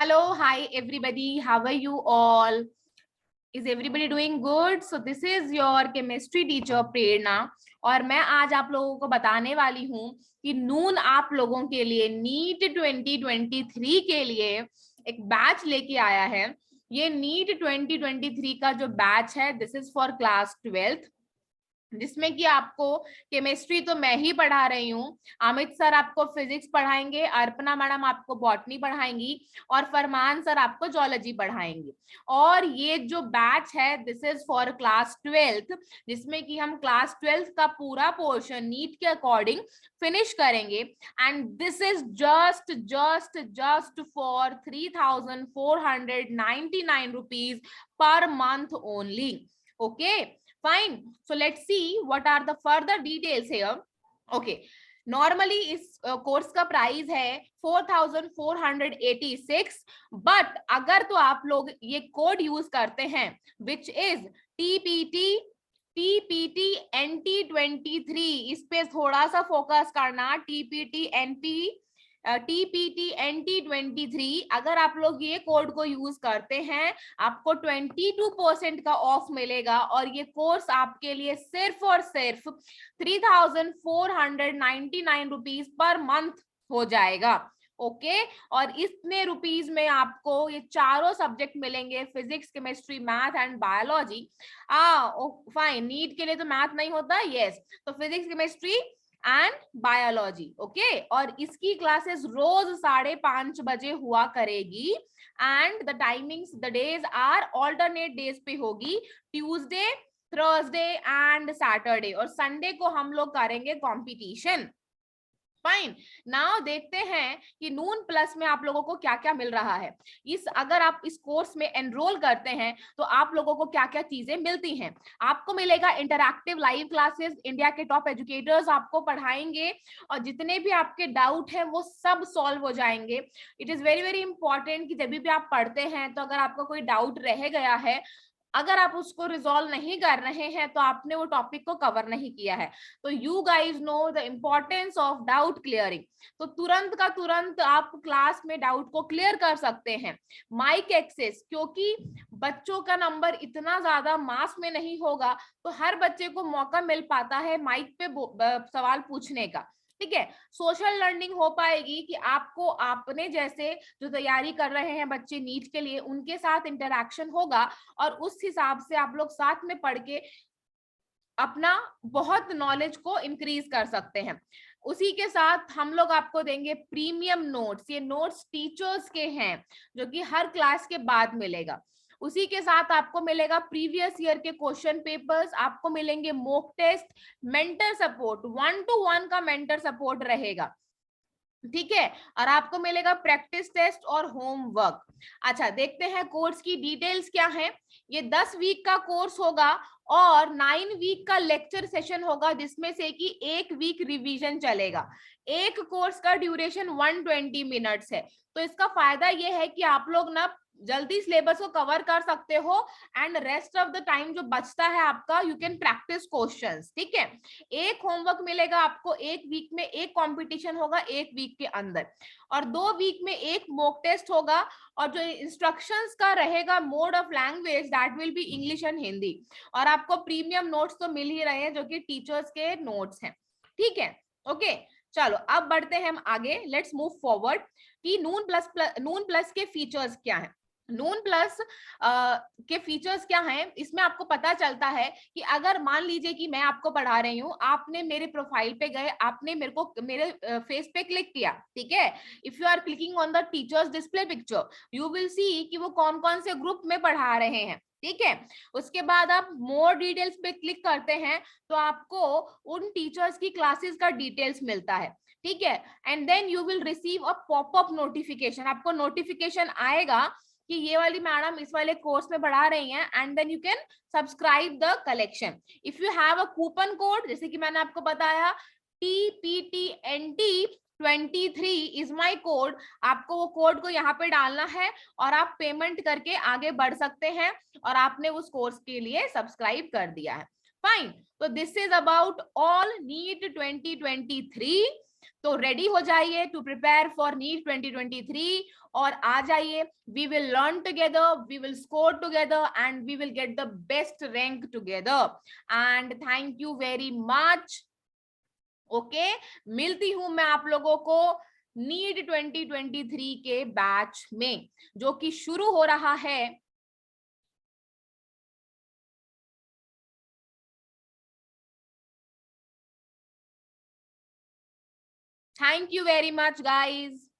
Hello, hi everybody. How are you all? Is everybody doing good? So this is your chemistry teacher प्रेरणा और मैं आज आप लोगों को बताने वाली हूँ कि नून आप लोगों के लिए नीट 2023 के लिए एक बैच लेके आया है। ये नीट 2023 का जो बैच है this is for class 12th, जिसमें कि आपको केमिस्ट्री तो मैं ही पढ़ा रही हूँ। अमित सर आपको फिजिक्स पढ़ाएंगे, अर्पणा मैडम आपको बॉटनी पढ़ाएंगी और फरमान सर आपको जूलॉजी पढ़ाएंगे। और ये जो बैच है this is for class 12th, जिसमें कि हम क्लास 12th का पूरा पोर्शन नीट के अकॉर्डिंग फिनिश करेंगे। And this is just for 3,499 rupees per month only. Okay, fine. So let's see what are the further details here. Okay, normally इस course का price है 4,486, बट अगर तो आप लोग ये कोड यूज करते हैं विच इज टीपीटी NT23, इस पे थोड़ा सा फोकस करना। टीपीटी NT23, अगर आप लोग ये कोड को यूज करते हैं आपको 22% का ऑफ मिलेगा और ये कोर्स आपके लिए सिर्फ और सिर्फ 3,499 रुपीज पर मंथ हो जाएगा। ओके, और इतने रुपीज में आपको ये चारों सब्जेक्ट मिलेंगे, physics, chemistry, math and biology. Fine, NEET के लिए तो मैथ नहीं होता, यस, तो physics, chemistry and biology. Okay, और इसकी क्लासेस रोज 5:30 बजे हुआ करेगी and the timings, the days are alternate days पे होगी, ट्यूसडे, थर्सडे एंड सैटरडे, और संडे को हम लोग करेंगे कंपटीशन। फाइन, नाउ देखते हैं कि नून प्लस में आप लोगों को क्या क्या मिल रहा है। अगर आप इस कोर्स में एनरोल करते हैं तो आप लोगों को क्या क्या चीजें मिलती हैं। आपको मिलेगा इंटरैक्टिव लाइव क्लासेस, इंडिया के टॉप एजुकेटर्स आपको पढ़ाएंगे और जितने भी आपके डाउट हैं वो सब सॉल्व हो जाएंगे। It is very very important कि जब भी आप पढ़ते हैं तो अगर आपका कोई डाउट रह गया है, अगर आप उसको रिजॉल्व नहीं कर रहे हैं तो आपने वो टॉपिक को कवर नहीं किया है। तो you guys know the importance of doubt clearing. तो तुरंत का तुरंत आप क्लास में डाउट को क्लियर कर सकते हैं। माइक एक्सेस, क्योंकि बच्चों का नंबर इतना ज्यादा मास में नहीं होगा तो हर बच्चे को मौका मिल पाता है माइक पे सवाल पूछने का। ठीक है, सोशल लर्निंग हो पाएगी कि आपको अपने जैसे जो तैयारी कर रहे हैं बच्चे नीट के लिए उनके साथ इंटरेक्शन होगा और उस हिसाब से आप लोग साथ में पढ़ के अपना बहुत नॉलेज को इंक्रीज कर सकते हैं। उसी के साथ हम लोग आपको देंगे प्रीमियम नोट्स। ये नोट्स टीचर्स के हैं जो कि हर क्लास के बाद मिलेगा। उसी के साथ आपको मिलेगा प्रीवियस ईयर के क्वेश्चन पेपर्स, आपको मिलेंगे mock test, mentor support, 1-to-1 का मेंटर सपोर्ट रहेगा। ठीक है, और आपको मिलेगा प्रैक्टिस टेस्ट और होमवर्क। अच्छा, देखते हैं कोर्स की डिटेल्स क्या है। ये 10 वीक का कोर्स होगा और 9 वीक का लेक्चर सेशन होगा, जिसमें से कि 1 वीक रिवीजन चलेगा। एक कोर्स का ड्यूरेशन 120 मिनट्स है। तो इसका फायदा ये है कि आप लोग ना जल्दी सिलेबस को कवर कर सकते हो and rest of the time जो बचता है आपका यू कैन प्रैक्टिस क्वेश्चंस। ठीक है, एक होमवर्क मिलेगा आपको, 1 वीक में एक कंपटीशन होगा 1 वीक के अंदर, और 2 वीक में एक मॉक टेस्ट होगा, और जो इंस्ट्रक्शंस का रहेगा mode of language that will be English and Hindi. और आपको प्रीमियम नोट्स तो मिल ही रहे हैं जो कि टीचर्स के नोट्स हैं। ठीक है, ओके, चलो अब बढ़ते हैं हम आगे, लेट्स मूव फॉरवर्ड कि नून प्लस के फीचर्स क्या हैं। नून प्लस के फीचर्स क्या हैं, इसमें आपको पता चलता है कि अगर मान लीजिए कि मैं आपको पढ़ा रही हूँ, आपने मेरे प्रोफाइल पे गए, आपने मेरे फेस पे क्लिक किया। ठीक है, if you are clicking on the teacher's display picture you will see कि वो कौन कौन से ग्रुप में पढ़ा रहे हैं। ठीक है, उसके बाद आप मोर डिटेल्स पे क्लिक करते हैं तो आपको उन टीचर्स की क्लासेस का डिटेल्स मिलता है। ठीक है, and then you will receive a popup notification, आपको नोटिफिकेशन आएगा कि ये वाली मैडम इस वाले कोर्स में पढ़ा रही हैं, and then you can subscribe the collection. If you have a coupon code, जैसे कि मैंने आपको बताया TPTNT23 इज माई कोड, आपको वो कोड को यहाँ पे डालना है और आप पेमेंट करके आगे बढ़ सकते हैं, और आपने उस कोर्स के लिए सब्सक्राइब कर दिया है। फाइन, तो this is about all NEET 2023। तो रेडी हो जाइए टू प्रिपेयर फॉर नीट 2023 और आ जाइए. We will learn together, we will score together and we will get the best rank together. And thank you very much. Okay, मिलती हूं मैं आप लोगों को नीट 2023 के बैच में जो कि शुरू हो रहा है. Thank you very much guys.